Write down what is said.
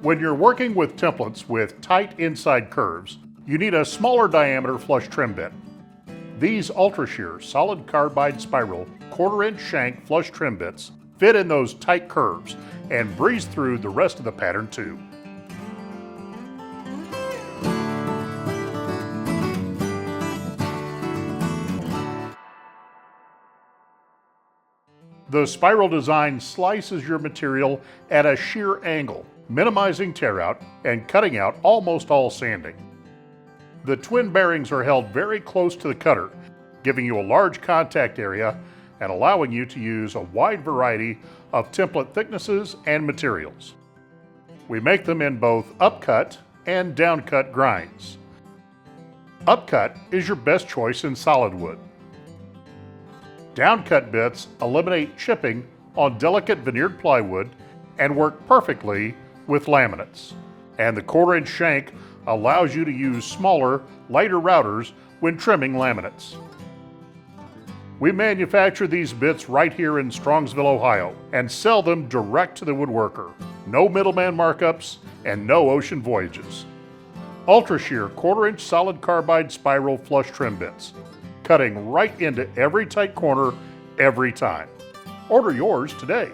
When you're working with templates with tight inside curves, you need a smaller diameter flush trim bit. These Ultra-Shear solid carbide spiral 1/4-inch shank flush trim bits fit in those tight curves and breeze through the rest of the pattern too. The spiral design slices your material at a shear angle, minimizing tear out and cutting out almost all sanding. The twin bearings are held very close to the cutter, giving you a large contact area and allowing you to use a wide variety of template thicknesses and materials. We make them in both upcut and downcut grinds. Upcut is your best choice in solid wood. Downcut bits eliminate chipping on delicate veneered plywood and work perfectly with laminates. And the 1/4-inch shank allows you to use smaller, lighter routers when trimming laminates. We manufacture these bits right here in Strongsville, Ohio, and sell them direct to the woodworker. No middleman markups and no ocean voyages. Ultra-Shear 1/4-inch solid carbide spiral flush trim bits, cutting right into every tight corner every time. Order yours today.